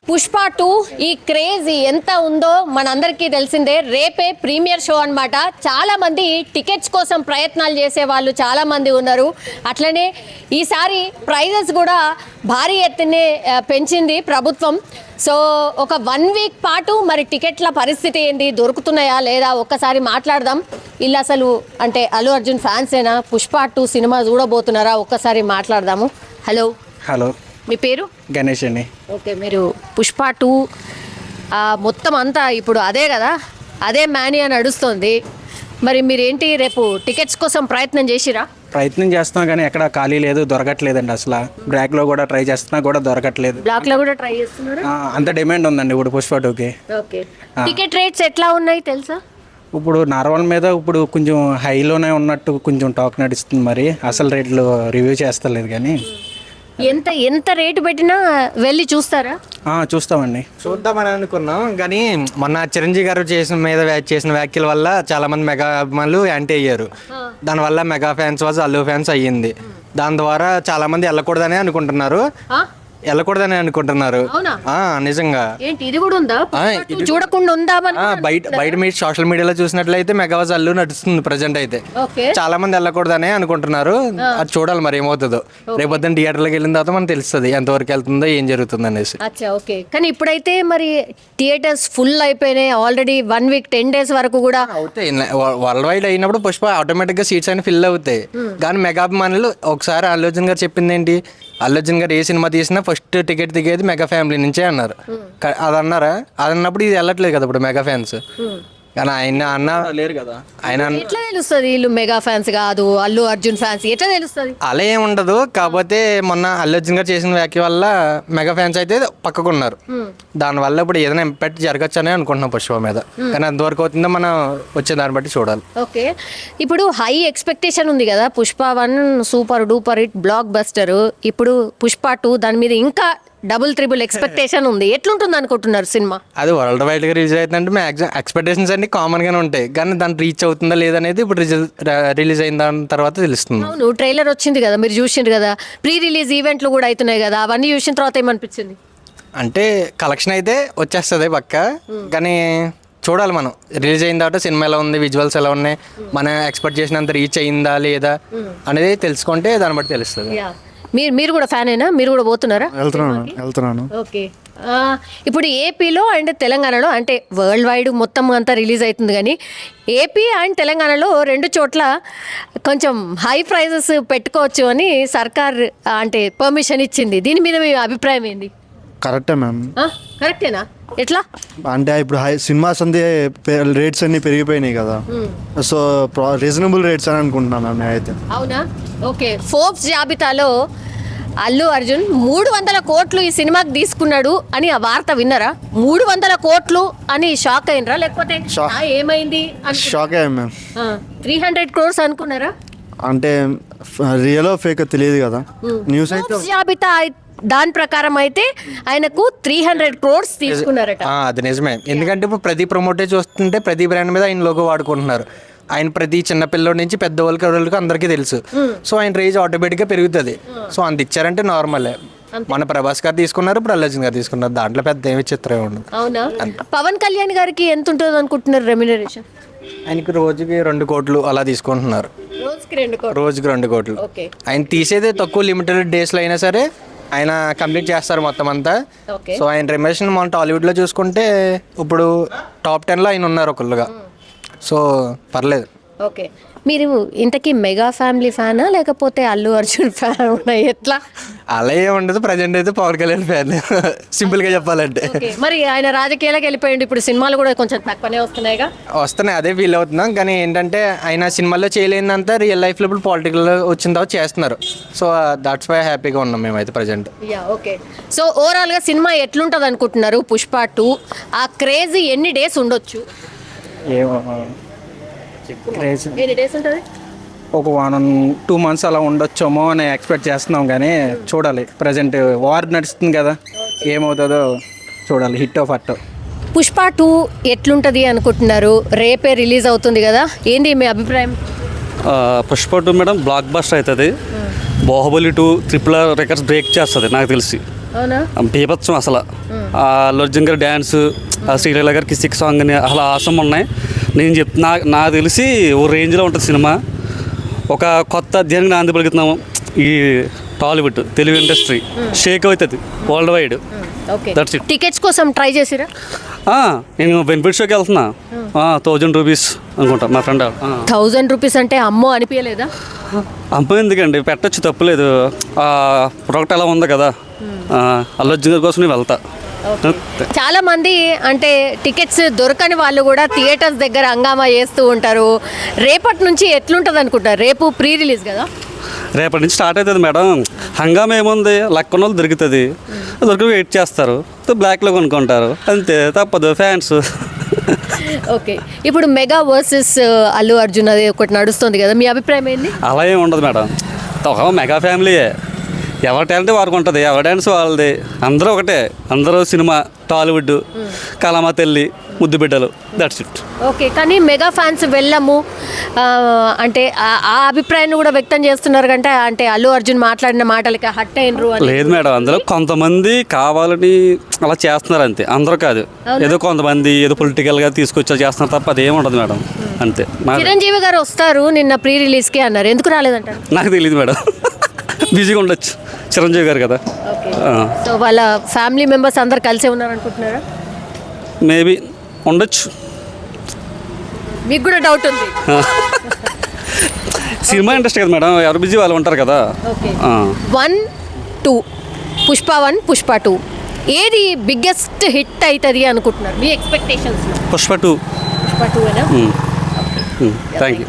పుష్ప 2 ఈ క్రేజ్ ఎంత ఉందో మనందరికీ తెలిసిందే. రేపే ప్రీమియర్ షో అన్నమాట. చాలా మంది టికెట్స్ కోసం ప్రయత్నాలు చేసే వాళ్ళు చాలా మంది ఉన్నారు. అట్లనే ఈసారి ప్రైజెస్ కూడా భారీ ఎత్తునే పెంచింది ప్రభుత్వం. సో ఒక 1 వీక్ పాటు మరి టికెట్ల పరిస్థితి ఏంది, దొరుకుతున్నాయా లేదా ఒక్కసారి మాట్లాడదాం. వీళ్ళు అసలు అంటే అల్లు అర్జున్ ఫ్యాన్సేనా, పుష్ప 2 సినిమా చూడబోతున్నారా, ఒక్కసారి మాట్లాడదాము. హలో హలో, మీ పేరు? గణేష్ అండి. ఓకే, మీరు పుష్ప 2 మొత్తం అంతా ఇప్పుడు అదే కదా, అదే మేనియా నడుస్తుంది. మరి మీరేంటి రేపు టికెట్స్ కోసం ప్రయత్నం చేసిరా? ప్రయత్నం చేస్తున్నాం కానీ ఎక్కడ ఖాళీ లేదు, దొరకట్లేదండి. అసలు బ్లాక్లో కూడా ట్రై చేస్తున్నా కూడా దొరకట్లేదు. బ్లాక్లో కూడా ట్రై చేస్తున్నారు. అంత డిమాండ్ ఉందండి ఇప్పుడు పుష్ప 2కి. ఓకే, టికెట్ రేట్స్ ఎట్లా ఉన్నాయి తెలుసా? ఇప్పుడు నార్మల్ మీద ఇప్పుడు కొంచెం హైలోనే ఉన్నట్టు కొంచెం టాక్ నడుస్తుంది. మరి అసలు రేట్లు రివ్యూ చేస్తలేదు కానీ ఎంత ఎంత రేటు పెట్టినా వెళ్ళి చూస్తారా? చూస్తామండి. చూద్దామని అనుకున్నాం కానీ మొన్న చిరంజీవి గారు చేసిన వ్యాఖ్యల వల్ల చాలా మంది మెగా అభిమానులు యాంటీ అయ్యారు. దానివల్ల mega fans was Allu fans అయ్యింది. దాని ద్వారా చాలా మంది వెళ్ళకూడదని అనుకుంటున్నారు. నిజంగా ఏంటి ఇది కూడా ఉందా? చూడకుండా ఉందా? బయట మీరు సోషల్ మీడియాలో చూసినట్లయితే మెగావాజ్ అల్లు నడుస్తుంది ప్రజెంట్ అయితే. చాలా మంది వెళ్ళకూడదనే అనుకుంటున్నారు. అది చూడాలి మరి ఏమవుతుందో. రేపొద్దున థియేటర్లోకి వెళ్ళిన తర్వాత మనకు తెలుస్తుంది ఎంతవరకు వెళ్తుందో, ఏం జరుగుతుంది అనేసి. ఓకే, కానీ ఇప్పుడైతే మరి థియేటర్స్ ఫుల్ అయిపోయినాయి ఆల్రెడీ. 1 వీక్ 10 days వరకు కూడా అవుతాయి. వరల్డ్ వైడ్ అయినప్పుడు పుష్ప ఆటోమేటిక్ గా సీట్స్ అన్ని ఫిల్ అవుతాయి. కానీ మెగా అభిమానులు ఒకసారి అల్లు అర్జున్ గారు చెప్పింది ఏంటి, అల్లు అర్జున్ గారు ఏ సినిమా తీసినా ఫస్ట్ టికెట్ దిగేది మెగా ఫ్యామిలీ నుంచే అన్నారు. అది అన్నారా? అది అన్నప్పుడు ఇది వెళ్ళట్లేదు కదా ఇప్పుడు మెగా ఫ్యాన్స్. కానీ ఆయన లేరు కదా. ఆయన ఎట్లా తెలుస్తుంది వీళ్ళు మెగా ఫ్యాన్స్ కాదు అల్లు అర్జున్ ఫ్యాన్స్, ఎట్లా తెలుస్తుంది? అలా ఏం ఉండదు. కాకపోతే మొన్న అల్లు అర్జున్ గారు చేసిన వ్యాఖ్య వల్ల మెగా ఫ్యాన్స్ అయితే పక్కకున్నారు. దానివల్ల ఇప్పుడు ఏదైనా ఇంపాక్ట్ జరగచ్చు అని అనుకుంటున్నాం పుష్ప మీద. కానీ అంతవరకు అవుతుందో మనం వచ్చే దాన్ని బట్టి చూడాలి. ఓకే, ఇప్పుడు హై ఎక్స్పెక్టేషన్ ఉంది కదా. Pushpa 1 super duper hit block buster. ఇప్పుడు పుష్ప 2 దాని మీద ఇంకా డబుల్ ట్రిబుల్ ఎక్స్పెక్టేషన్ ఉంది. ఎట్లుంటుంది అనుకుంటున్నారు సినిమా? అది వరల్డ్ వైడ్ గా రిలీజ్ అవుతుందంటే మ్యాక్సిమం ఎక్స్పెక్టేషన్స్ అన్ని కామన్ గానే ఉంటాయి. కానీ దాన్ని రీచ్ అవుతుందా లేదనేది ఇప్పుడు రిలీజ్ అయిన దాని తర్వాత తెలుస్తుంది. అవును, ట్రైలర్ వచ్చింది కదా, మీరు చూసిండ్రు కదా. ప్రీ రిలీజ్ ఈవెంట్లు కూడా అవుతున్నాయి కదా, అవన్నీ చూసిన తర్వాత ఏమనిపించింది? అంటే కలెక్షన్ అయితే వచ్చేస్తుంది పక్క. కానీ చూడాలి మనం రిలీజ్ అయిన తర్వాత సినిమా ఎలా ఉంది, విజువల్స్ ఎలా ఉన్నాయి, మనం ఎక్స్పెక్ట్ చేసినంత రీచ్ అయిందా లేదా అనేది తెలుసుకుంటే దాన్ని బట్టి తెలుస్తుంది. మీరు కూడా ఫ్యానేనా? మీరు కూడా పోతున్నారా? వెళ్తున్నాను. ఓకే, ఇప్పుడు ఏపీలో అండ్ తెలంగాణలో అంటే వరల్డ్ వైడ్ మొత్తం అంతా రిలీజ్ అవుతుంది. కానీ ఏపీ అండ్ తెలంగాణలో 2 చోట్ల కొంచెం హై ప్రైజెస్ పెట్టుకోవచ్చు అని సర్కార్ అంటే పర్మిషన్ ఇచ్చింది. దీని మీద మీ అభిప్రాయం ఏంది? కరెక్టే మ్యామ్. కరెక్టేనా? ఎట్లా అంటే ఇప్పుడు సినిమాస్ అంతే రేట్స్ అన్ని పెరిగిపోయినాయి కదా. సో రీజనబుల్ రేట్స్ అని అనుకుంటున్నాను మ్యామ్ అయితే. అవునా? ఓకే, ఫోర్బ్స్ జాబితాలో అల్లు అర్జున్ 300 కోట్లు ఈ సినిమాకి తీసుకున్నాడు అని ఆ వార్త విన్నారా? 300 కోట్లు అని షాక్ అయినరా, లేకపోతే ఏమైంది షాక్ అయ్యా మ్యామ్. 300 crores అనుకున్నారా? అంటే రియల్ ఫేక్ తెలియదు కదా. న్యూస్ అయితే జాబితా దాని ప్రకారం అయితే ఆయనకు 300 crores తీసుకున్నారట. అది నిజమే. ఎందుకంటే ఇప్పుడు ప్రతి ప్రమోటర్ చూస్తుంటే ప్రతి బ్రాండ్ మీద ఆయన లోగో వాడుకుంటున్నారు. ఆయన ప్రతి చిన్నపిల్లడి నుంచి పెద్ద వాళ్ళకి అందరికీ తెలుసు. సో ఆయన రేంజ్ ఆటోమేటిక్గా పెరుగుతుంది. సో అంత ఇచ్చారంటే నార్మలే. మన ప్రభాస్ గారు తీసుకున్నారు, ఇప్పుడు అల్లు అర్జున్ గారు తీసుకున్నారు. దాంట్లో పెద్ద ఏమి చిత్రం ఉండదు. అవునా? పవన్ కళ్యాణ్ గారికి ఎంత ఉంటుంది అనుకుంటున్నారు రెమ్యునరేషన్? ఆయనకి రోజుకి 2 కోట్లు అలా తీసుకుంటున్నారు. రోజుకి 2 కోట్లు. ఆయన తీసేదే తక్కువ లిమిటెడ్ డేస్లో అయినా సరే ఆయన కంప్లీట్ చేస్తారు మొత్తం అంతా. సో ఆయన రెమ్యునరేషన్ మన టాలీవుడ్లో చూసుకుంటే ఇప్పుడు టాప్ 10లో ఆయన ఉన్నారు ఒకళ్ళుగా. సో పర్లేదు. ఓకే, మీరు ఇంతకీ మెగా ఫ్యామిలీ ఫ్యానా లేకపోతే అల్లు అర్జున్ ఫ్యాన్ ఉన్నాయి? ఎట్లా? అలా ఏమి ఉండదు. ప్రజెంట్ అయితే పవన్ కళ్యాణ్ ఫ్యాన్, సింపుల్గా చెప్పాలంటే. మరి ఆయన రాజకీయాలకు వెళ్ళిపోయింది, ఇప్పుడు సినిమాలు కూడా కొంచెం తక్కువనే వస్తున్నాయి. అదే ఫీల్ అవుతున్నాం. కానీ ఏంటంటే ఆయన సినిమాల్లో చేయలేదంతా రియల్ లైఫ్లో ఇప్పుడు పొలిటికల్లో వచ్చిన తర్వాత చేస్తున్నారు. సో దట్స్ వై హ్యాపీగా ఉన్నాం మేమైతే ప్రజెంట్. ఓకే, సో ఓవరాల్గా సినిమా ఎట్లుంటుంది అనుకుంటున్నారు? పుష్ప 2 ఆ క్రేజ్ ఎన్ని డేస్ ఉండొచ్చు? ఒక 1-2 months అలా ఉండొచ్చేమో అని ఎక్స్పెక్ట్ చేస్తున్నాం. కానీ చూడాలి. ప్రజెంట్ వార్ నడుస్తుంది కదా, ఏమవుతుందో చూడాలి. Hit of at. పుష్ప 2 ఎట్లుంటుంది అనుకుంటున్నారు? రేపే రిలీజ్ అవుతుంది కదా, ఏంటి మీ అభిప్రాయం? పుష్ప 2 మేడం బ్లాక్ బస్టర్ అవుతుంది. బాహుబలి 2 RRR రికార్డ్స్ బ్రేక్ చేస్తుంది నాకు తెలిసి. అవునా? బీభత్సం అసలు. అల్లు అర్జున్ గారి డ్యాన్స్, శ్రీలీల గారి కిసిక్ సాంగ్ అని అసలు ఆసం ఉన్నాయి. నేను నాకు తెలిసి ఓ రేంజ్లో ఉంటుంది సినిమా. ఒక కొత్త అధ్యాయానికి నాంది పలుకుతున్నాము. ఈ టాలీవుడ్ తెలుగు ఇండస్ట్రీ షేక్ అవుతుంది world wide. That's it. Tickets కోసం ట్రై చేసిరా? నేను బెనిఫిట్ షోకి వెళ్తున్నా. 1000 రూపీస్ అనుకుంటా మా ఫ్రెండ్. 1000 రూపీస్ అంటే అమ్మో అనిపించలేదా? అమ్మ ఎందుకండి, పెట్టచ్చు, తప్పులేదు. ప్రొడక్ట్ అలా ఉంది కదా. అల్లు అర్జున్ గారి కోసం నేను వెళ్తా. చాలా మంది అంటే టికెట్స్ దొరకని వాళ్ళు కూడా థియేటర్స్ దగ్గర హంగామా చేస్తూ ఉంటారు. రేపటి నుంచి ఎట్లుంటుంది అనుకుంటారు? రేపు ప్రీ రిలీజ్ కదా, రేపటి నుంచి స్టార్ట్ అవుతుంది మేడం. హంగామా ఏముంది, లక్కున్న వాళ్ళు దొరుకుతుంది, దొరికి వెయిట్ చేస్తారు, బ్లాక్లో కొనుక్కుంటారు, అంతే, తప్పదు, ఫ్యాన్స్. ఓకే. ఇప్పుడు మెగా వర్సెస్ అల్లు అర్జున్ అది ఒకటి నడుస్తుంది కదా, మీ అభిప్రాయం ఏంటి? అలా ఏమి ఉండదు మేడం. ఒక మెగా ఫ్యామిలీయే, ఎవరి టాలెంట్ వారికి ఉంటుంది, ఎవరి డ్యాన్స్ వాళ్ళది, అందరూ ఒకటే. అందరూ సినిమా, టాలీవుడ్, కళామా తల్లి, ముద్దు బిడ్డలు, దట్స్ ఇట్. ఓకే. కానీ మెగా ఫ్యాన్స్ వెళ్ళము అంటే ఆ అభిప్రాయాన్ని కూడా వ్యక్తం చేస్తున్నారు కంటే, అంటే అల్లు అర్జున్ మాట్లాడిన మాటలకి హట్ అయినరు అని. లేదు మేడం, అందులో కొంతమంది కావాలని అలా చేస్తున్నారు అంతే, అందరూ కాదు. ఏదో కొంతమంది ఏదో పొలిటికల్గా తీసుకొచ్చా చేస్తున్నారు తప్ప అదేమి ఉండదు మేడం, అంతే. చిరంజీవి గారు వస్తారు నిన్న ప్రీ రిలీజ్కి అన్నారు, ఎందుకు రాలేదంటారు? నాకు తెలియదు మేడం, బిజీగా ఉండొచ్చు, చిరంజీవి గారు కదా. సో వాళ్ళ ఫ్యామిలీ మెంబర్స్ అందరు కలిసే ఉన్నారు అనుకుంటున్నారా? మేబీ ఉండొచ్చు. మీకు కూడా డౌట్ ఉంది? సినిమా ఇంట్రెస్ట్ కదా మేడం, ఎవరు బిజీ వాళ్ళు ఉంటారు కదా. 1, 2 పుష్ప 1, పుష్ప 2 ఏది బిగ్గెస్ట్ హిట్ అవుతుంది అనుకుంటున్నారు మీ expectations? Pushpa 2. Pushpa 2 thank you.